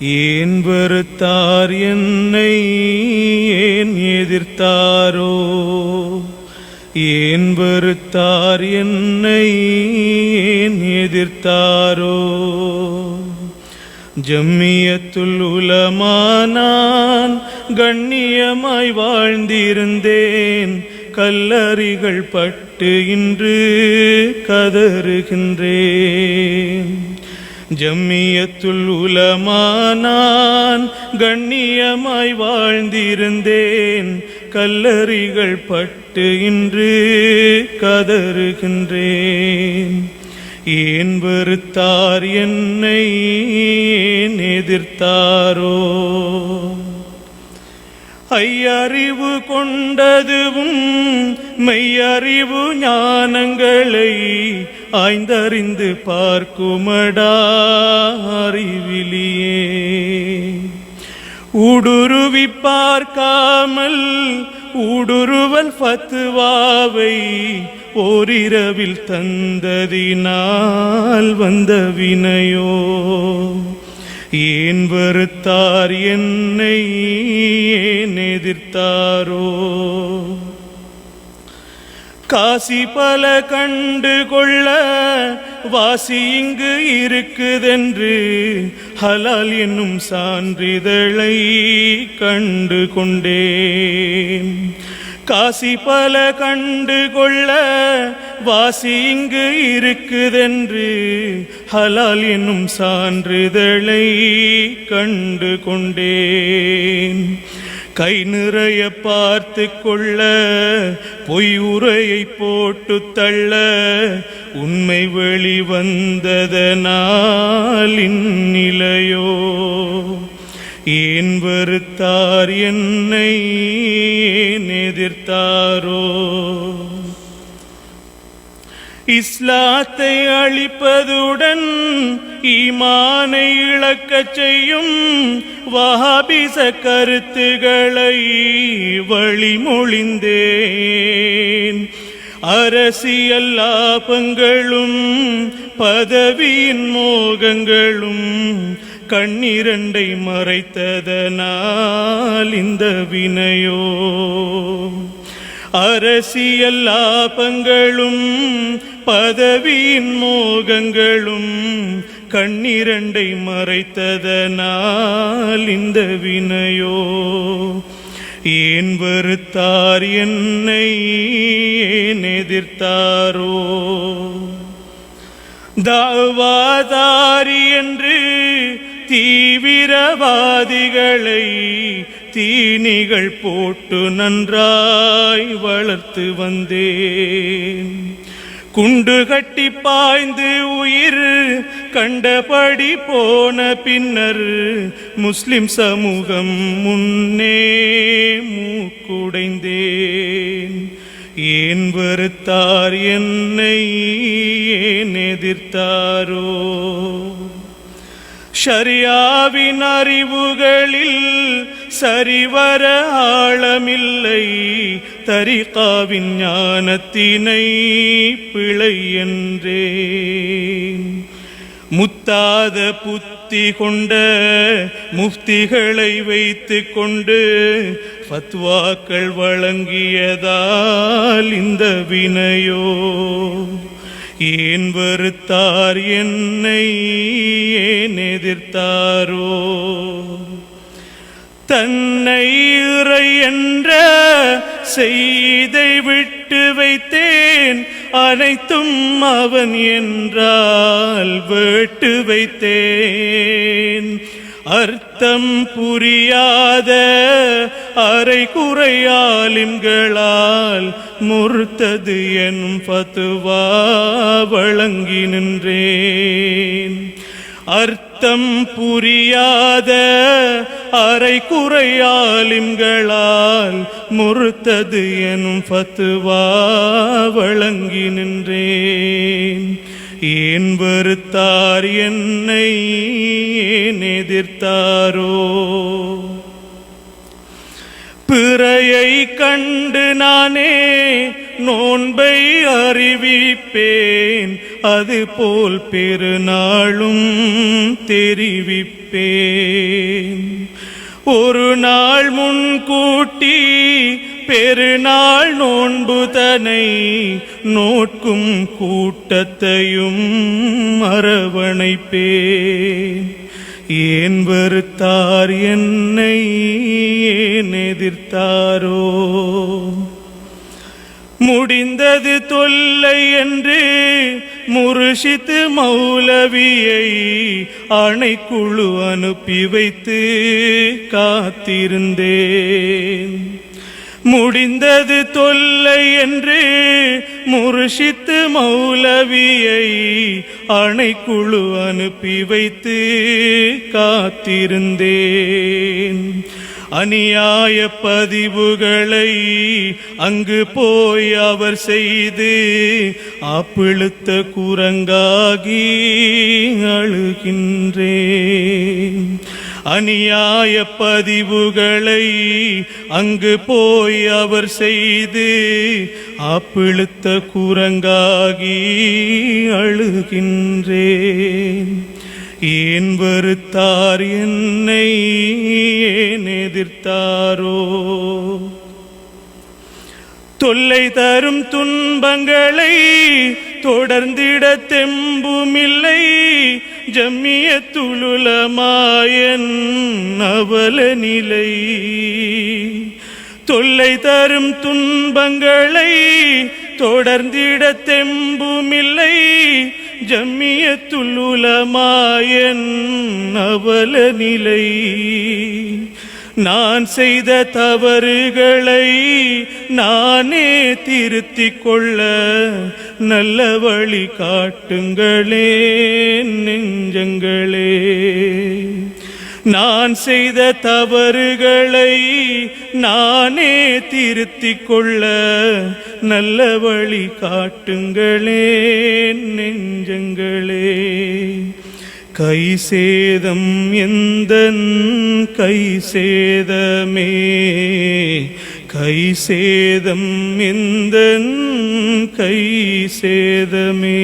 ஏன் வெறுத்தார் என்னை ஏன் எதிர்த்தாரோ, ஏன் வெறுத்தார் என்னை ஏன் எதிர்த்தாரோ. ஜம்மியத்துல் உலமா நான் கண்ணியமாய் வாழ்ந்திருந்தேன், கல்லறிகள் பட்டு இன்று கதறுகின்றேன். ஜம்மியத்துல் உலமா நான் கண்ணியமாய் வாழ்ந்திருந்தேன், கல்லறிகள் பட்டு இன்று கதறுகின்றேன். ஏன் வெறுத்தார் என்னை ஏன் எதிர்த்தாரோ. ஐயறிவு கொண்டதுவும் மெய்யறிவு ஞானங்களை ஆய்ந்தறிந்து பார்க்குமடா அறிவிலியே. ஊடுருவி பார்க்காமல் ஊடுருவல் ஃபத்வாவை ஓரிரவில் தந்ததினால் வந்த வினையோ. ஏன் வெறுத்தார் என்னை ஏன் எதிர்த்தாரோ. காசி பல கண்டு கொள்ள வாசி இங்கு இருக்குதென்று ஹலால் என்னும் சான்றிதழை கண்டு கொண்டேன். காசி பல கண்டு கொள்ள வாசி இங்கு இருக்குதென்று ஹலால் என்னும் சான்றிதழை கண்டு கொண்டேன். கை நிறைய பார்த்து கொள்ள பொய் உரையை போட்டு தள்ள உண்மை வெளிவந்ததனால் இந்நிலையோ. ஏன் வெறுத்தார் என்னை ஏன் எதிர்த்தாரோ. இஸ்லாத்தை அழிப்பதுடன் ஈமானை இழக்கச் செய்யும் வஹாபிச கருத்துகளை வழிமொழிந்தேன். அரசியல் லாபங்களும் பதவியின் மோகங்களும் கண்ணிரண்டை மறைத்ததனால் இந்த வினையோ. அரசியல் லாபங்களும் பதவியின் மோகங்களும் கண்ணிரண்டை மறைத்ததனால் இந்த வினையோ. ஏன் வெறுத்தார் என்னை ஏன் எதிர்த்தாரோ. தாவாதாரி என்று தீவிரவாதிகளை தீனிகள் போட்டு நன்றாய் வளர்த்து வந்தேன். குண்டு கட்டி பாய்ந்து உயிர் கண்டபடி போன பின்னர் முஸ்லிம் சமூகம் முன்னே மூக்குடைந்தேன். ஏன் வெறுத்தார் என்னை ஏன் எதிர்த்தாரோ. ஷரியாவின் அறிவுகளில் சரிவர ஆழமில்லை, தரிகாவின் ஞானத்தினை பிழை என்றேன். முத்தாத புத்தி கொண்ட முஃப்திகளை வைத்து கொண்டு ஃபத்வாக்கள் வழங்கியதால் இந்த வினையோ. ஏன் வெறுத்தார் என்னை ஏன் எதிர்த்தாரோ. தன்னை இறை என்ற செய்தை விட்டு வைத்தேன், அனைத்தும் அவன் என்றால் வேட்டு வைத்தேன். அர்த்தம் புரியாத அரை குறையாலிம்களால் முர்த்தது எனும் ஃபத்வா வழங்கி நின்றேன். அர்த்தம் புரியாத அரை குறையாலிம்களால் முர்த்தது எனும் ஃபத்வா வழங்கி நின்றேன். ஏன் வெறுத்தார் என்னை ஏன் எதிர்த்தாரோ. பிறையை கண்டு நானே நோன்பை அறிவிப்பேன், அதுபோல் பெருநாளும் தெரிவிப்பேன். ஒரு நாள் முன்கூட்டி பெருநாள் நோன்புதனை நோட்கும் கூட்டத்தையும் அரவணைப்பேன். ஏன் வெறுத்தார் என்னை, ஏன் எதிர்த்தாரோ? முடிந்தது தொல்லை என்று முர்ஷித் மௌலவியை ஆணைக்குழு அனுப்பி வைத்து காத்திருந்தேன். முடிந்தது தொல்லை என்று முர்ஷித் மௌலவியை ஆணைக்குழு அனுப்பி வைத்து காத்திருந்தேன். அநியாய பதிவுகளை அங்கு போய் அவர் செய்து ஆப்பிழுத்த குரங்காகி அழுகின்றேன். அநியாய பதிவுகளை அங்கு போய் அவர் செய்து ஆப்பிழுத்த குரங்காகி அழுகின்றேன். ஏன் வெறுத்தார் என்னை, ஏன் எதிர்த்தாரோ? தொல்லை தரும் துன்பங்களை தொடர்ந்திட தெம்புமில்லை ஜம்மியத்துல் உலமாவின் அவல நிலை. தொல்லை தரும் துன்பங்களை தொடர்ந்திட தெம்புமில்லை ஜம்மியத்துல் உலமாவின் அவல நிலை. நான் செய்த தவறுகளை நானே திருத்திக் கொள்ள நல்ல வழி காட்டுங்களே நெஞ்சங்களே. நான் செய்த தவறுகளை நானே திருத்திக் கொள்ள நல்ல வழி காட்டுங்களே நெஞ்சங்களே. கை சேதம் எந்தன் கை சேதமே, கை சேதம் எந்தன் கை சேதமே.